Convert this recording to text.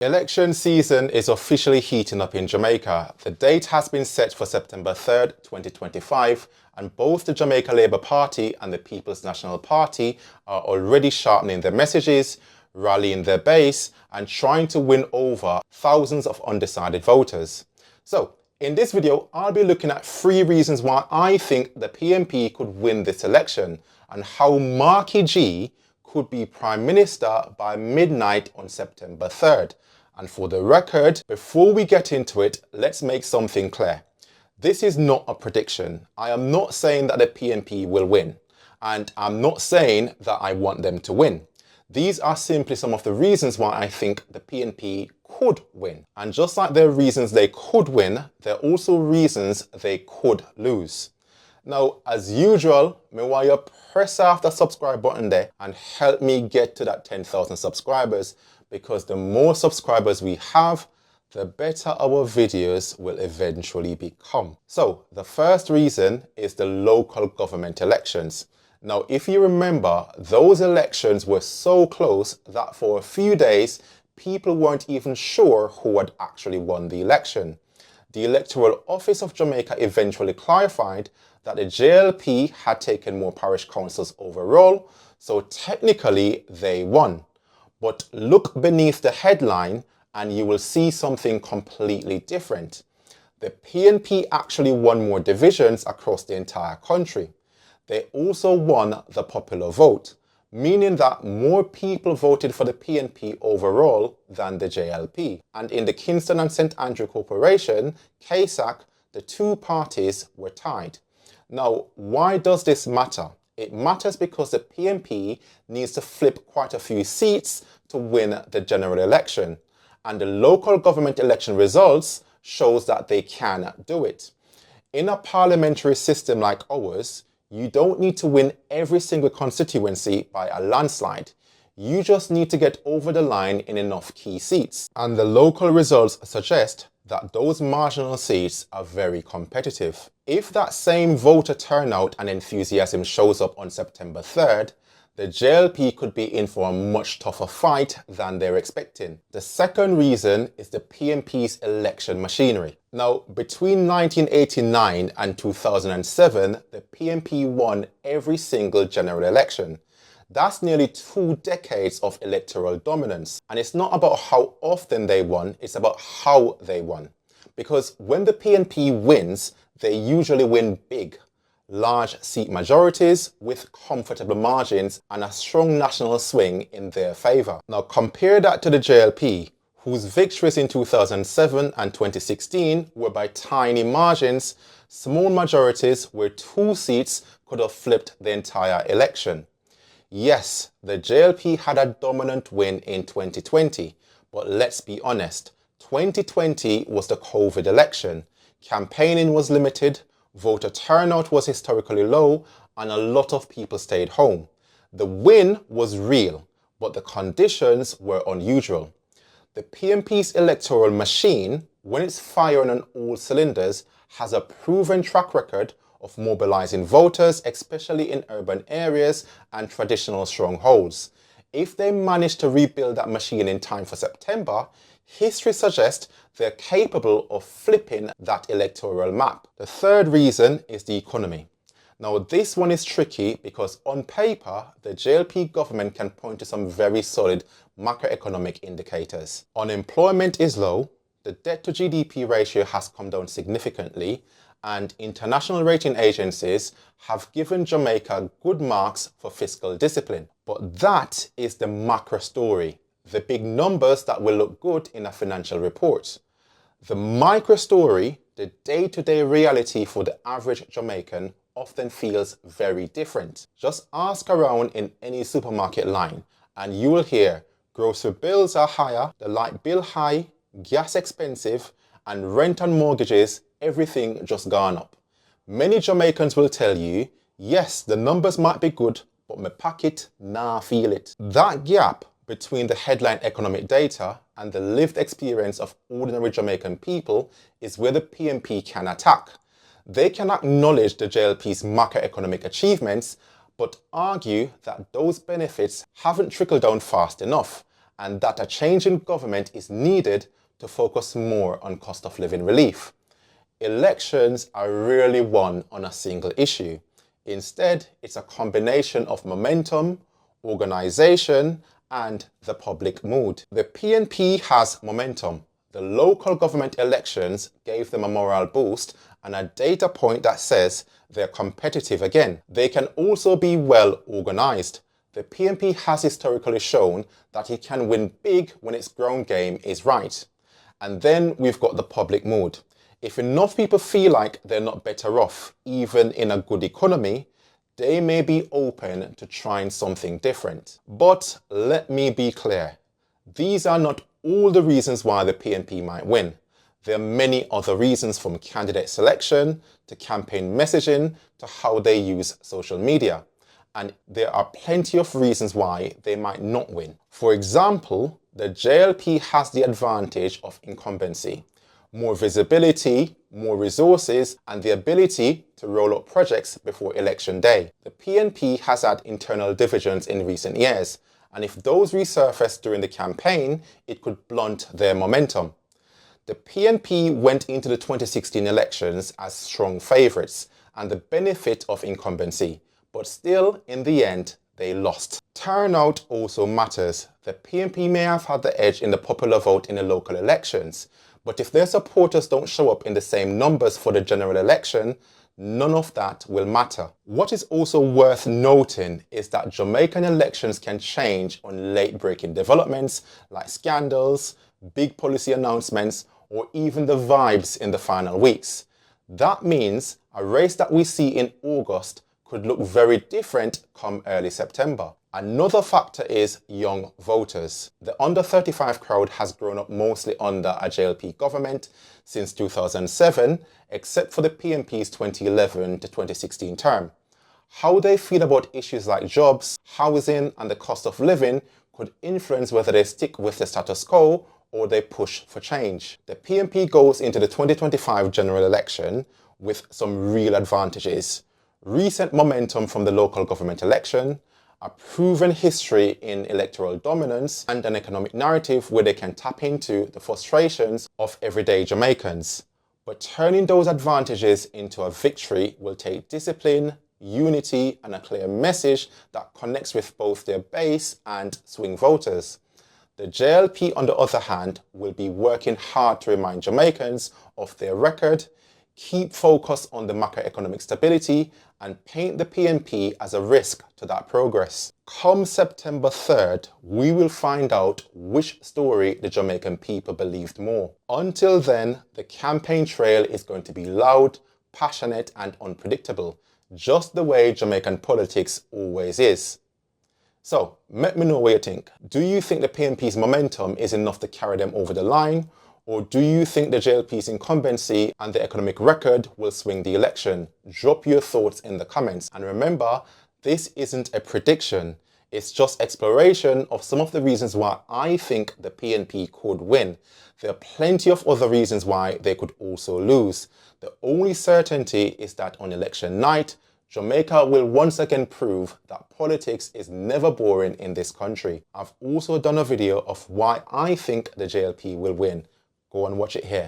Election season is officially heating up in Jamaica. The date has been set for September 3rd, 2025, and both the Jamaica Labour Party and the People's National Party are already sharpening their messages, rallying their base, and trying to win over thousands of undecided voters. So, in this video, I'll be looking at 3 reasons why I think the PNP could win this election and how Marky G could be Prime Minister by midnight on September 3rd. And for the record, before we get into it, let's make something clear. This is not a prediction. I am not saying that the PNP will win, and I'm not saying that I want them to win. These are simply some of the reasons why I think the PNP could win. And just like there are reasons they could win, there are also reasons they could lose. Now, as usual, me want you press off the subscribe button there and help me get to that 10,000 subscribers, because the more subscribers we have, the better our videos will eventually become. So, the first reason is the local government elections. Now, if you remember, those elections were so close that for a few days, people weren't even sure who had actually won the election. The Electoral Office of Jamaica eventually clarified that the JLP had taken more parish councils overall, so technically they won. But look beneath the headline and you will see something completely different. The PNP actually won more divisions across the entire country. They also won the popular vote, meaning that more people voted for the PNP overall than the JLP. And in the Kingston St Corporation, KSAC, the two parties were tied. Now, why does this matter? It matters because the PNP needs to flip quite a few seats to win the general election. And the local government election results shows that they can do it. In a parliamentary system like ours, you don't need to win every single constituency by a landslide. You just need to get over the line in enough key seats. And the local results suggest that those marginal seats are very competitive. If that same voter turnout and enthusiasm shows up on September 3rd, the JLP could be in for a much tougher fight than they're expecting. The second reason is the PNP's election machinery. Now, between 1989 and 2007, the PNP won every single general election. That's nearly 2 decades of electoral dominance. And it's not about how often they won, it's about how they won. Because when the PNP wins, they usually win big. Large seat majorities with comfortable margins and a strong national swing in their favour. Now compare that to the JLP, whose victories in 2007 and 2016 were by tiny margins, small majorities where 2 seats could have flipped the entire election. Yes, the JLP had a dominant win in 2020, but let's be honest, 2020 was the COVID election. Campaigning was limited, voter turnout was historically low, and a lot of people stayed home. The win was real, but the conditions were unusual. The PNP's electoral machine, when it's firing on all cylinders, has a proven track record of mobilizing voters, especially in urban areas and traditional strongholds. If they manage to rebuild that machine in time for September, history suggests they're capable of flipping that electoral map. The third reason is the economy. Now, this one is tricky because on paper, the JLP government can point to some very solid macroeconomic indicators. Unemployment is low, the debt to GDP ratio has come down significantly, and international rating agencies have given Jamaica good marks for fiscal discipline. But that is the macro story, the big numbers that will look good in a financial report. The micro story, the day-to-day reality for the average Jamaican, often feels very different. Just ask around in any supermarket line and you will hear grocery bills are higher, the light bill high, gas expensive, and rent and mortgages, everything just gone up. Many Jamaicans will tell you, yes, the numbers might be good, but my pocket nah feel it. That gap between the headline economic data and the lived experience of ordinary Jamaican people is where the PNP can attack. They can acknowledge the JLP's macroeconomic achievements, but argue that those benefits haven't trickled down fast enough, and that a change in government is needed to focus more on cost of living relief. Elections are rarely won on a single issue. Instead, it's a combination of momentum, organisation, and the public mood. The PNP has momentum. The local government elections gave them a morale boost and a data point that says they're competitive again. They can also be well organised. The PNP has historically shown that it can win big when its ground game is right. And then we've got the public mood. If enough people feel like they're not better off, even in a good economy, they may be open to trying something different. But let me be clear, these are not all the reasons why the PNP might win. There are many other reasons, from candidate selection to campaign messaging to how they use social media. And there are plenty of reasons why they might not win. For example, the JLP has the advantage of incumbency. More visibility, more resources, and the ability to roll up projects before election day. The PNP has had internal divisions in recent years, and if those resurface during the campaign, it could blunt their momentum. The PNP went into the 2016 elections as strong favourites and the benefit of incumbency, but still, in the end, they lost. Turnout also matters. The PNP may have had the edge in the popular vote in the local elections, but if their supporters don't show up in the same numbers for the general election, none of that will matter. What is also worth noting is that Jamaican elections can change on late-breaking developments like scandals, big policy announcements, or even the vibes in the final weeks. That means a race that we see in August could look very different come early September. Another factor is young voters. The under 35 crowd has grown up mostly under a JLP government since 2007, except for the PNP's 2011 to 2016 term. How they feel about issues like jobs, housing, and the cost of living could influence whether they stick with the status quo or they push for change. The PNP goes into the 2025 general election with some real advantages. Recent momentum from the local government election, a proven history in electoral dominance, and an economic narrative where they can tap into the frustrations of everyday Jamaicans. But turning those advantages into a victory will take discipline, unity, and a clear message that connects with both their base and swing voters. The JLP, on the other hand, will be working hard to remind Jamaicans of their record, keep focus on the macroeconomic stability, and paint the PNP as a risk to that progress. Come September 3rd, we will find out which story the Jamaican people believed more. Until then, the campaign trail is going to be loud, passionate, and unpredictable, just the way Jamaican politics always is. So, let me know what you think. Do you think the PNP's momentum is enough to carry them over the line? Or do you think the JLP's incumbency and the economic record will swing the election? Drop your thoughts in the comments. And remember, this isn't a prediction. It's just exploration of some of the reasons why I think the PNP could win. There are plenty of other reasons why they could also lose. The only certainty is that on election night, Jamaica will once again prove that politics is never boring in this country. I've also done a video of why I think the JLP will win. Go and watch it here.